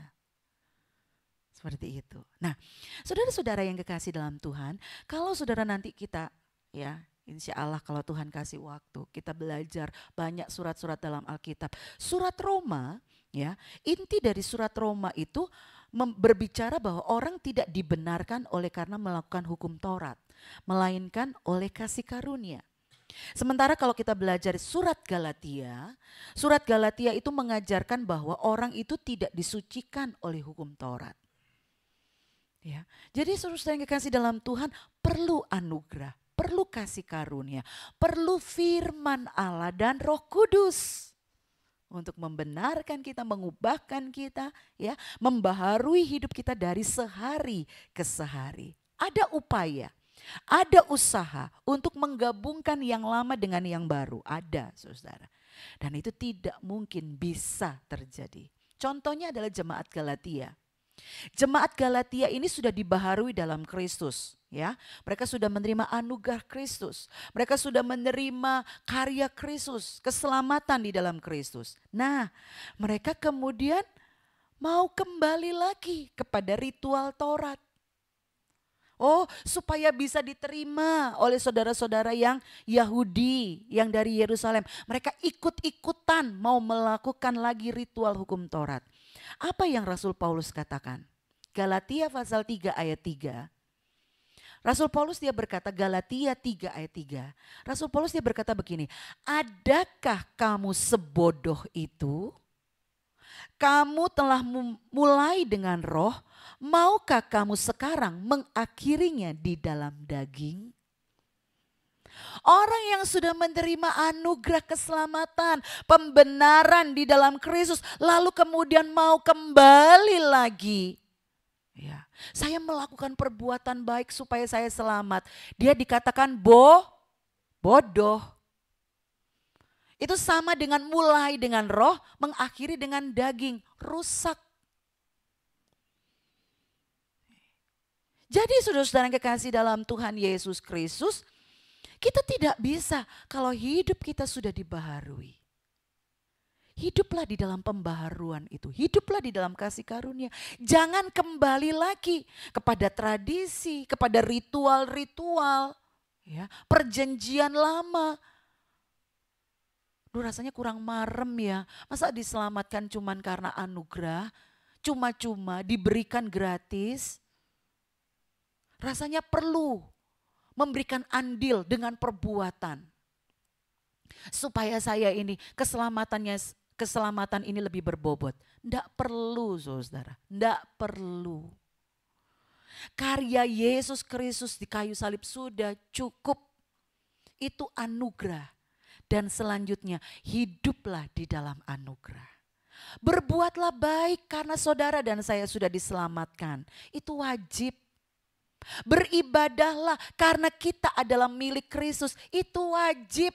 Seperti itu. Nah, saudara-saudara yang kekasih dalam Tuhan, kalau saudara nanti kita ya, insya Allah kalau Tuhan kasih waktu, kita belajar banyak surat-surat dalam Alkitab. Surat Roma, ya, inti dari surat Roma itu berbicara bahwa orang tidak dibenarkan oleh karena melakukan hukum Taurat, melainkan oleh kasih karunia. Sementara kalau kita belajar surat Galatia itu mengajarkan bahwa orang itu tidak disucikan oleh hukum Taurat. Ya, jadi saudara yang kekasih dalam Tuhan perlu anugerah. Perlu kasih karunia, perlu firman Allah dan Roh Kudus untuk membenarkan kita, mengubahkan kita, ya, membaharui hidup kita dari sehari ke sehari. Ada upaya, ada usaha untuk menggabungkan yang lama dengan yang baru, ada saudara. Dan itu tidak mungkin bisa terjadi. Contohnya adalah jemaat Galatia. Jemaat Galatia ini sudah dibaharui dalam Kristus, ya. Mereka sudah menerima anugerah Kristus. Mereka sudah menerima karya Kristus, keselamatan di dalam Kristus. Nah, mereka kemudian mau kembali lagi kepada ritual Taurat. Oh, supaya bisa diterima oleh saudara-saudara yang Yahudi, yang dari Yerusalem. Mereka ikut-ikutan mau melakukan lagi ritual hukum Taurat. Apa yang Rasul Paulus katakan? Galatia pasal 3 ayat 3. Rasul Paulus dia berkata, Galatia 3 ayat 3. Rasul Paulus dia berkata begini, adakah kamu sebodoh itu? Kamu telah mulai dengan roh, maukah kamu sekarang mengakhirinya di dalam daging? Orang yang sudah menerima anugerah keselamatan, pembenaran di dalam Kristus, lalu kemudian mau kembali lagi. Ya, saya melakukan perbuatan baik supaya saya selamat. Dia dikatakan bodoh. Itu sama dengan mulai dengan roh, mengakhiri dengan daging, rusak. Jadi saudara-saudara yang kekasih dalam Tuhan Yesus Kristus, kita tidak bisa kalau hidup kita sudah dibaharui. Hiduplah di dalam pembaharuan itu. Hiduplah di dalam kasih karunia. Jangan kembali lagi kepada tradisi, kepada ritual-ritual, ya, perjanjian lama. Duh, rasanya kurang marem ya. Masa diselamatkan cuman karena anugerah, cuma-cuma diberikan gratis. Rasanya perlu memberikan andil dengan perbuatan. Supaya saya ini keselamatan ini lebih berbobot. Tidak perlu saudara, tidak perlu. Karya Yesus Kristus di kayu salib sudah cukup. Itu anugerah. Dan selanjutnya hiduplah di dalam anugerah. Berbuatlah baik karena saudara dan saya sudah diselamatkan. Itu wajib. Beribadahlah karena kita adalah milik Kristus. Itu wajib.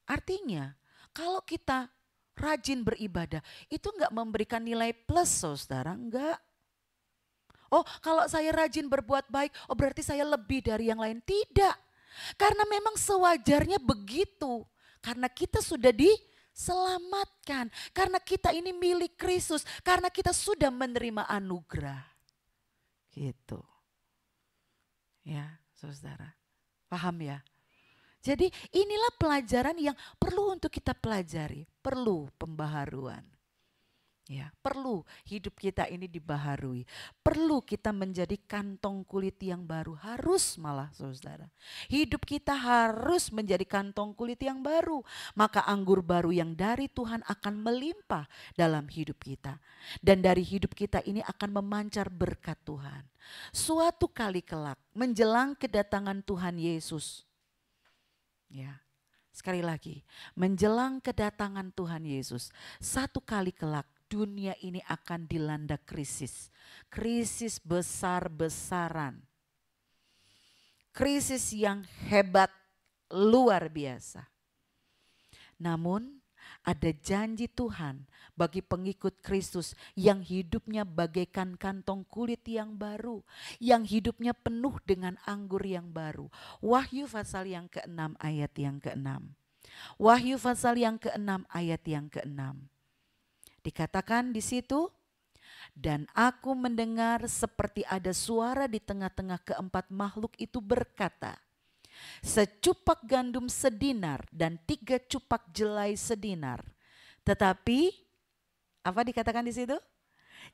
Artinya kalau kita rajin beribadah itu enggak memberikan nilai plus saudara, enggak. Oh kalau saya rajin berbuat baik, oh berarti saya lebih dari yang lain. Tidak, karena memang sewajarnya begitu. Karena kita sudah diselamatkan, karena kita ini milik Kristus, karena kita sudah menerima anugerah. Gitu. Ya saudara, paham ya? Jadi inilah pelajaran yang perlu untuk kita pelajari, perlu pembaharuan. Ya, perlu hidup kita ini dibaharui, perlu kita menjadi kantong kulit yang baru, harus malah saudara. Hidup kita harus menjadi kantong kulit yang baru, maka anggur baru yang dari Tuhan akan melimpah dalam hidup kita. Dan dari hidup kita ini akan memancar berkat Tuhan. Suatu kali kelak menjelang kedatangan Tuhan Yesus. Ya, sekali lagi, menjelang kedatangan Tuhan Yesus, satu kali kelak dunia ini akan dilanda krisis. Krisis besar-besaran. Krisis yang hebat, luar biasa. Namun ada janji Tuhan bagi pengikut Kristus yang hidupnya bagaikan kantong kulit yang baru, yang hidupnya penuh dengan anggur yang baru. Wahyu pasal yang ke-6 ayat yang ke-6. Wahyu pasal yang ke-6 ayat yang ke-6. Dikatakan di situ, dan aku mendengar seperti ada suara di tengah-tengah keempat makhluk itu berkata, secupak gandum sedinar dan 3 cupak jelai sedinar. Tetapi apa dikatakan di situ?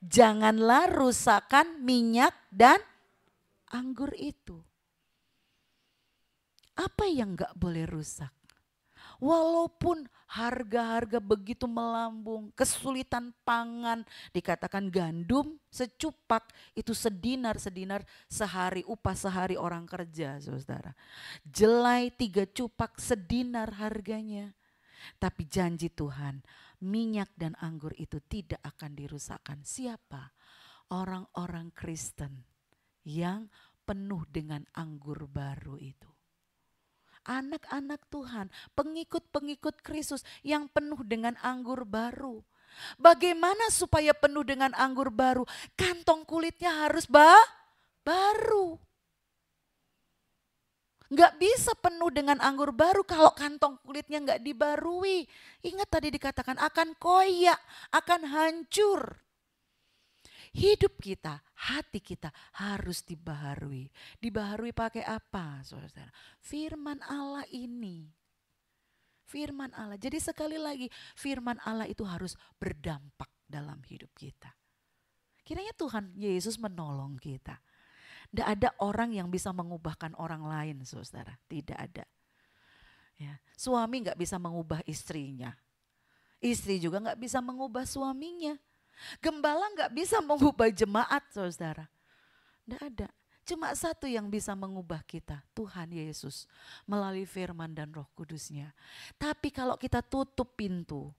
Janganlah rusakkan minyak dan anggur itu. Apa yang gak boleh rusak? Walaupun harga-harga begitu melambung, kesulitan pangan, dikatakan gandum secupak itu sedinar sehari, upah sehari orang kerja saudara. Jelai 3 cupak sedinar harganya. Tapi janji Tuhan, minyak dan anggur itu tidak akan dirusakkan. Siapa? Orang-orang Kristen yang penuh dengan anggur baru itu. Anak-anak Tuhan, pengikut-pengikut Kristus yang penuh dengan anggur baru. Bagaimana supaya penuh dengan anggur baru? Kantong kulitnya harus baru. Nggak bisa penuh dengan anggur baru kalau kantong kulitnya nggak dibarui. Ingat tadi dikatakan akan koyak, akan hancur. Hidup kita, hati kita harus dibaharui. Dibaharui pakai apa, saudara? Firman Allah ini. Firman Allah. Jadi sekali lagi, firman Allah itu harus berdampak dalam hidup kita. Kiranya Tuhan Yesus menolong kita. Tidak ada orang yang bisa mengubahkan orang lain, saudara. Tidak ada. Ya. Suami nggak bisa mengubah istrinya. Istri juga nggak bisa mengubah suaminya. Gembala nggak bisa mengubah jemaat, saudara. Nggak ada. Cuma satu yang bisa mengubah kita, Tuhan Yesus melalui firman dan Roh Kudusnya. Tapi kalau kita tutup pintu,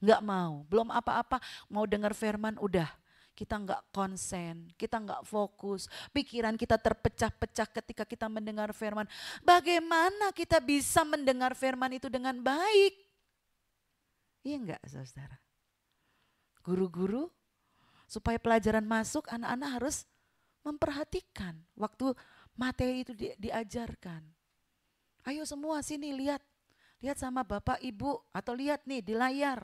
nggak mau, belum apa-apa, mau dengar firman udah. Kita nggak konsen, kita nggak fokus, pikiran kita terpecah-pecah ketika kita mendengar firman. Bagaimana kita bisa mendengar firman itu dengan baik? Iya enggak, saudara? Guru-guru supaya pelajaran masuk, anak-anak harus memperhatikan waktu materi itu diajarkan. Ayo semua sini lihat lihat sama bapak ibu atau lihat nih di layar.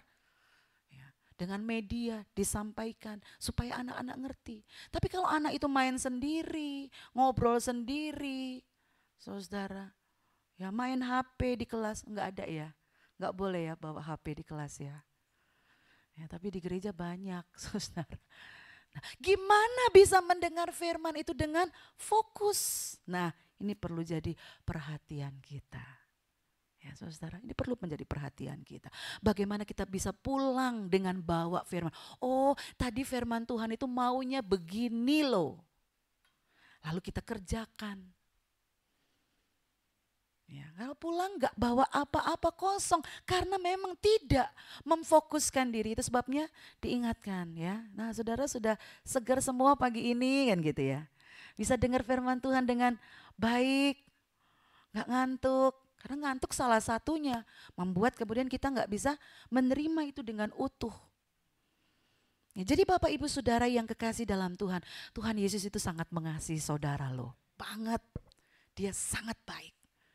Ya, dengan media disampaikan supaya anak-anak ngerti. Tapi kalau anak itu main sendiri, ngobrol sendiri, saudara, ya main HP di kelas, enggak ada ya. Enggak boleh ya bawa HP di kelas ya. Ya, tapi di gereja banyak, saudara. Nah, gimana bisa mendengar firman itu dengan fokus? Nah, ini perlu jadi perhatian kita. Ya, saudara, ini perlu menjadi perhatian kita. Bagaimana kita bisa pulang dengan bawa firman. Oh, tadi firman Tuhan itu maunya begini loh. Lalu kita kerjakan. Ya, kalau pulang nggak bawa apa-apa, kosong, karena memang tidak memfokuskan diri. Itu sebabnya diingatkan ya. Nah, saudara sudah segar semua pagi ini kan gitu ya. Bisa dengar firman Tuhan dengan baik, nggak ngantuk. Karena ngantuk salah satunya membuat kemudian kita nggak bisa menerima itu dengan utuh. Ya, jadi Bapak Ibu Saudara yang kekasih dalam Tuhan, Tuhan Yesus itu sangat mengasihi saudara loh, banget. Dia sangat baik.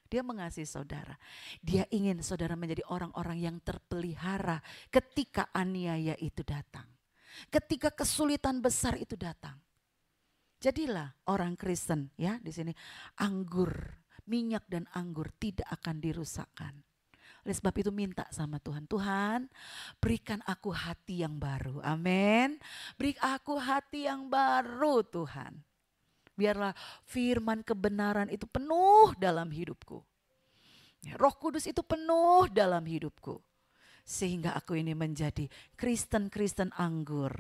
Dia mengasihi saudara. Dia ingin saudara menjadi orang-orang yang terpelihara ketika aniaya itu datang. Ketika kesulitan besar itu datang. Jadilah orang Kristen ya di sini. Anggur, minyak dan anggur tidak akan dirusakkan. Oleh sebab itu minta sama Tuhan. Tuhan, berikan aku hati yang baru. Amin. Beri aku hati yang baru Tuhan. Biarlah firman kebenaran itu penuh dalam hidupku. Roh Kudus itu penuh dalam hidupku. Sehingga aku ini menjadi Kristen-Kristen anggur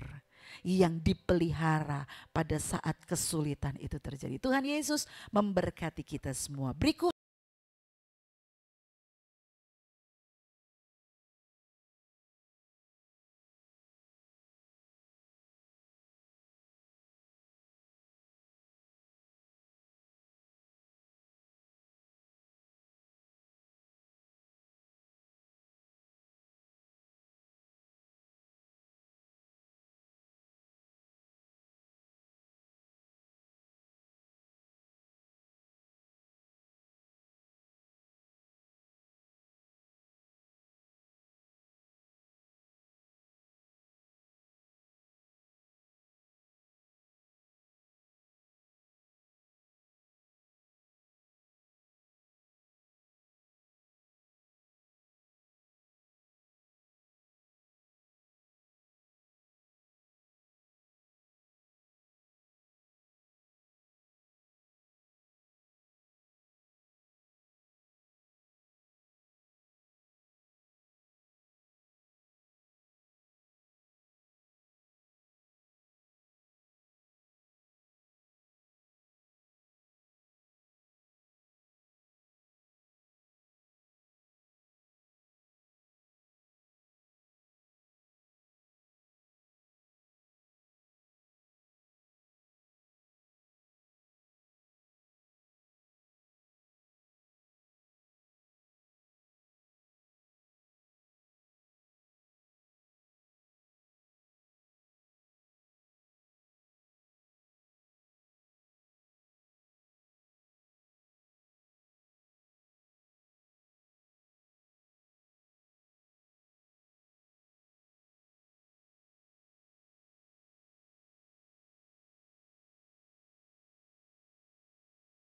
yang dipelihara pada saat kesulitan itu terjadi. Tuhan Yesus memberkati kita semua. Beriku